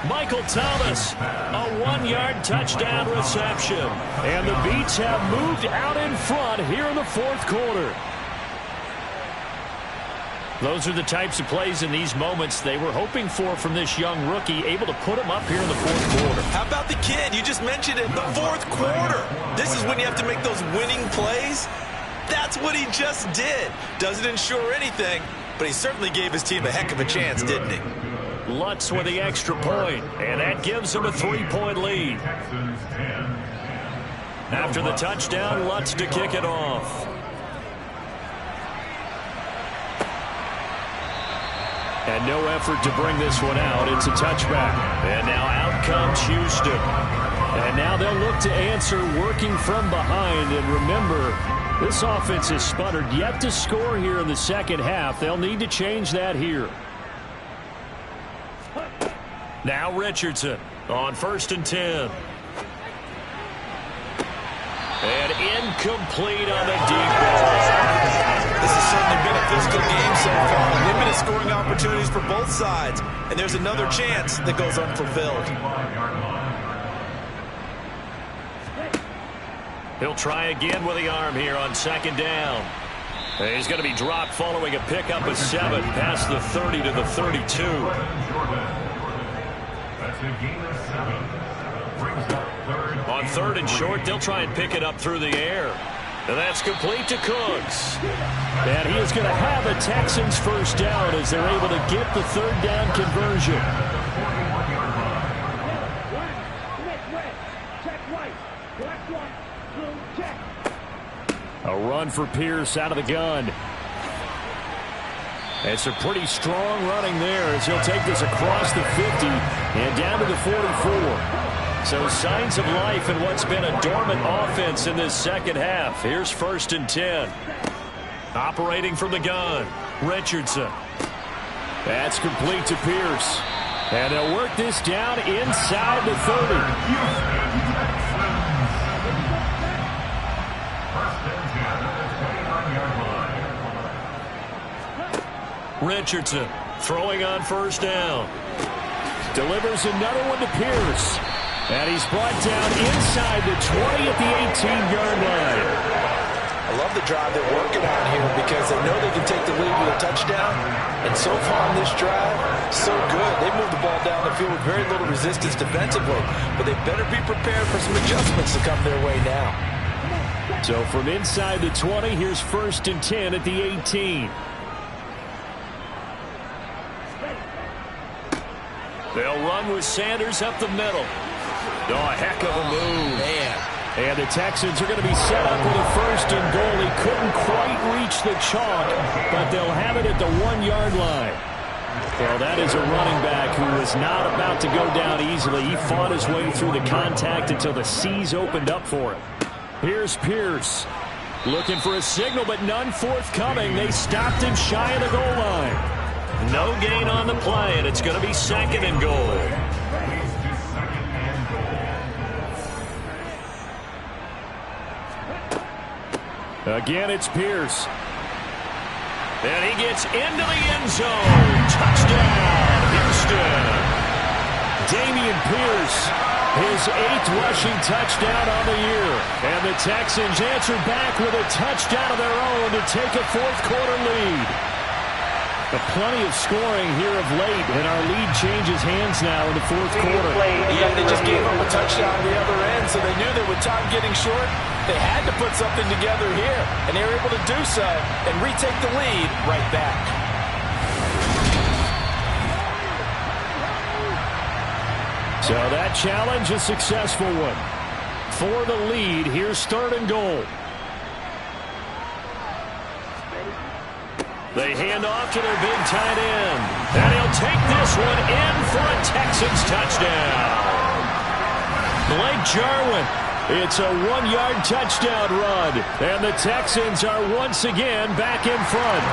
Michael Thomas, a 1-yard touchdown reception. And the Beats have moved out in front here in the 4th quarter. Those are the types of plays in these moments they were hoping for from this young rookie, able to put him up here in the 4th quarter. How about the kid? You just mentioned it, the 4th quarter. This is when you have to make those winning plays. That's what he just did. Doesn't ensure anything, but he certainly gave his team a heck of a chance, didn't he? Lutz with the extra point, and that gives him a 3-point lead. After the touchdown, Lutz to kick it off. And no effort to bring this one out. It's a touchback. And now out comes Houston. And now they'll look to answer working from behind. And remember, This offense has sputtered, yet to score here in the second half. They'll need to change that here. Now Richardson on 1st and 10. And incomplete on the deep ball. This has certainly been a physical game so far. Limited scoring opportunities for both sides. And there's another chance that goes unfulfilled. He'll try again with the arm here on 2nd down. And he's going to be dropped following a pickup of 7 past the 30 to the 32. On 3rd and short, they'll try and pick it up through the air. And that's complete to Cooks. And he is going to have a Texans first down as they're able to get the 3rd down conversion. A run for Pierce out of the gun. It's a pretty strong running there as he'll take this across the 50 and down to the 44. So signs of life in what's been a dormant offense in this second half. Here's 1st and 10. Operating from the gun, Richardson. That's complete to Pierce. And they'll work this down inside the 30. Richardson throwing on 1st down. Delivers another one to Pierce. And he's brought down inside the 20 at the 18-yard line. I love the drive they're working on here because they know they can take the lead with a touchdown. And so far on this drive, so good. They moved the ball down the field with very little resistance defensively. But they better be prepared for some adjustments to come their way now. So from inside the 20, here's 1st and 10 at the 18. They'll run with Sanders up the middle. Oh, a heck of a move. Man. And the Texans are going to be set up with a 1st and goal. He couldn't quite reach the chalk, but they'll have it at the 1-yard line. Well, that is a running back who was not about to go down easily. He fought his way through the contact until the seas opened up for him. Here's Pierce. Looking for a signal, but none forthcoming. They stopped him shy of the goal line. No gain on the play, and it's going to be 2nd and goal. Again, it's Pierce. And he gets into the end zone. Touchdown, Houston. Damian Pierce, his 8th rushing touchdown on the year. And the Texans answer back with a touchdown of their own to take a 4th-quarter lead. But plenty of scoring here of late, and our lead changes hands now in the 4th quarter. Yeah, they just gave up a touchdown on the other end, so they knew that with time getting short, they had to put something together here, and they were able to do so and retake the lead right back. So that challenge, a successful one. For the lead, here's 3rd and goal. They hand off to their big tight end. And he'll take this one in for a Texans touchdown. Blake Jarwin. It's a 1-yard touchdown run. And the Texans are once again back in front.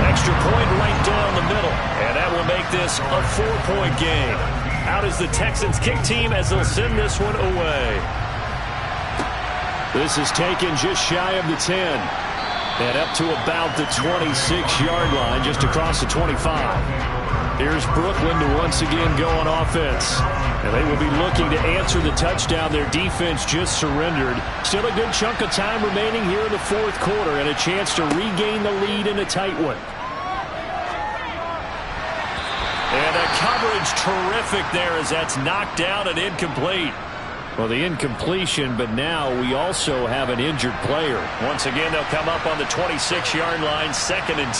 Extra point right down the middle. And that will make this a 4-point game. Out is the Texans kick team as they'll send this one away. This is taken just shy of the 10. And up to about the 26-yard line, just across the 25. Here's Brooklyn to once again go on offense. And they will be looking to answer the touchdown their defense just surrendered. Still a good chunk of time remaining here in the 4th quarter and a chance to regain the lead in a tight one. And a coverage terrific there as that's knocked down and incomplete. Well, the incompletion, but now we also have an injured player. Once again, they'll come up on the 26-yard line, 2nd and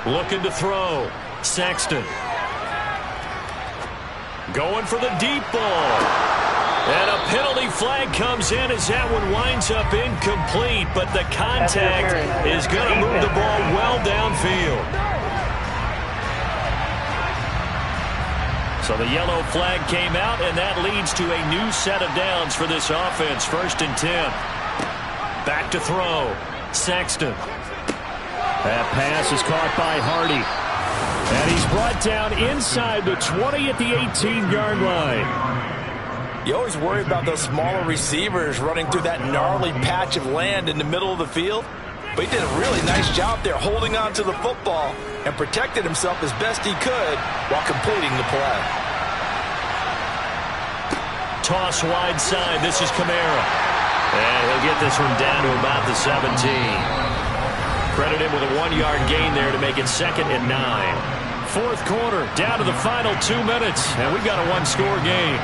10. Looking to throw. Sexton. Going for the deep ball. And a penalty flag comes in as that one winds up incomplete, but the contact is going to move the ball well downfield. So the yellow flag came out, and that leads to a new set of downs for this offense. 1st and 10. Back to throw. Sexton. That pass is caught by Hardy. And he's brought down inside the 20 at the 18-yard line. You always worry about those smaller receivers running through that gnarly patch of land in the middle of the field. But he did a really nice job there holding on to the football and protected himself as best he could while completing the play. Toss wide side. This is Kamara. And he'll get this one down to about the 17. Credit him with a 1-yard gain there to make it 2nd and 9. 4th quarter, down to the final 2 minutes, and we've got a 1-score game.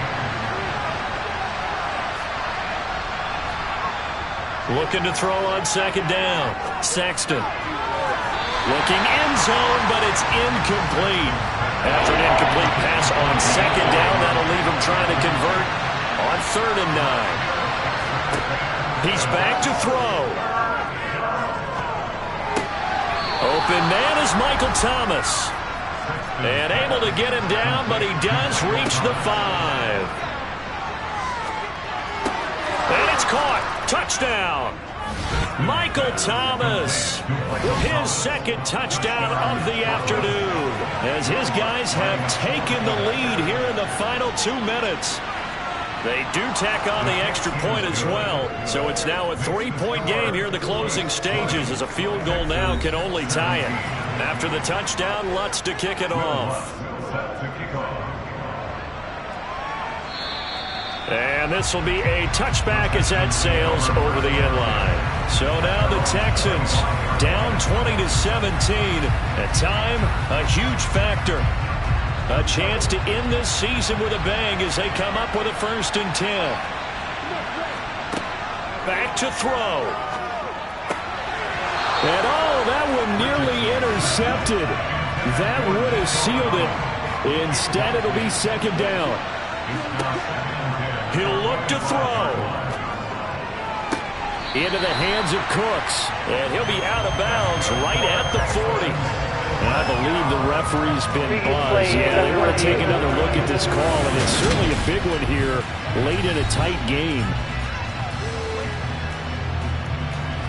Looking to throw on 2nd down. Sexton. Looking end zone, but it's incomplete. After an incomplete pass on 2nd down, that'll leave him trying to convert on 3rd and 9. He's back to throw. Open man is Michael Thomas. And able to get him down, but he does reach the 5. And it's caught. Touchdown. Michael Thomas with his 2nd touchdown of the afternoon, as his guys have taken the lead here in the final 2 minutes. They do tack on the extra point as well, so it's now a 3-point game here in the closing stages, as a field goal now can only tie it. After the touchdown, Lutz to kick it off. And this will be a touchback as that sails over the end line. So now the Texans down 20-17. At time, a huge factor. A chance to end this season with a bang as they come up with a 1st and 10. Back to throw. And that one nearly intercepted. That would have sealed it. Instead, it'll be 2nd down. He'll look to throw. Into the hands of Cooks. And he'll be out of bounds right at the 40. And I believe the referee's been buzzed. Yeah, they want to take another look at this call, and it's certainly a big one here late in a tight game.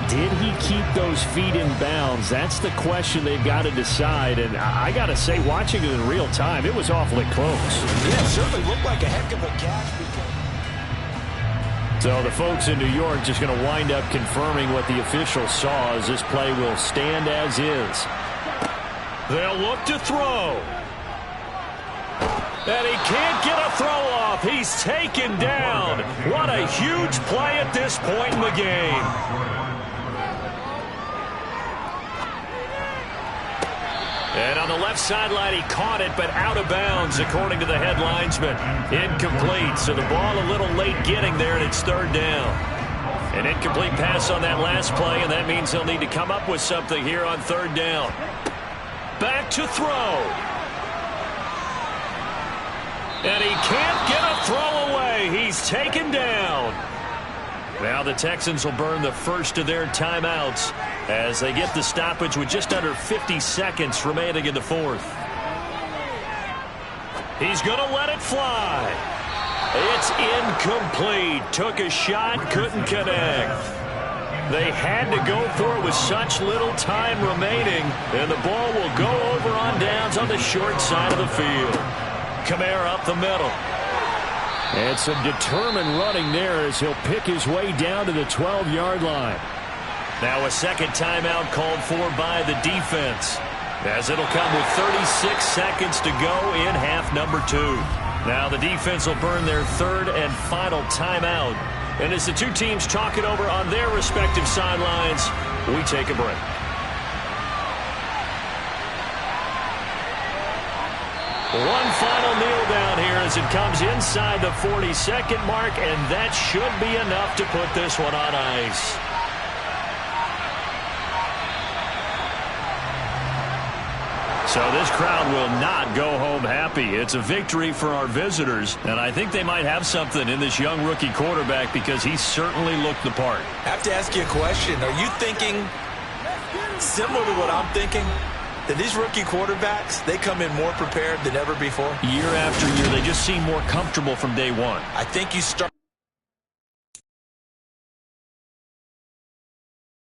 Did he keep those feet in bounds? That's the question they've got to decide. And I got to say, watching it in real time, it was awfully close. Yeah, it certainly looked like a heck of a catch. So the folks in New York just going to wind up confirming what the official saw, as this play will stand as is. They'll look to throw. And he can't get a throw off. He's taken down. What a huge play at this point in the game. And on the left sideline, he caught it, but out of bounds, according to the head linesman. Incomplete, so the ball a little late getting there, and it's 3rd down. An incomplete pass on that last play, and that means they'll need to come up with something here on 3rd down. Back to throw. And he can't get a throw away. He's taken down. Now the Texans will burn the first of their timeouts as they get the stoppage with just under 50 seconds remaining in the 4th. He's going to let it fly. It's incomplete. Took a shot, couldn't connect. They had to go for it with such little time remaining, and the ball will go over on downs on the short side of the field. Kamara up the middle. And some determined running there as he'll pick his way down to the 12-yard line. Now a 2nd timeout called for by the defense, as it'll come with 36 seconds to go in half number 2. Now the defense will burn their 3rd and final timeout. And as the two teams talk it over on their respective sidelines, we take a break. One final kneel down here as it comes inside the 40-second mark, and that should be enough to put this one on ice. So this crowd will not go home happy. It's a victory for our visitors, and I think they might have something in this young rookie quarterback because he certainly looked the part. I have to ask you a question. Are you thinking similar to what I'm thinking? that these rookie quarterbacks, they come in more prepared than ever before. Year after year, they just seem more comfortable from day one. I think you start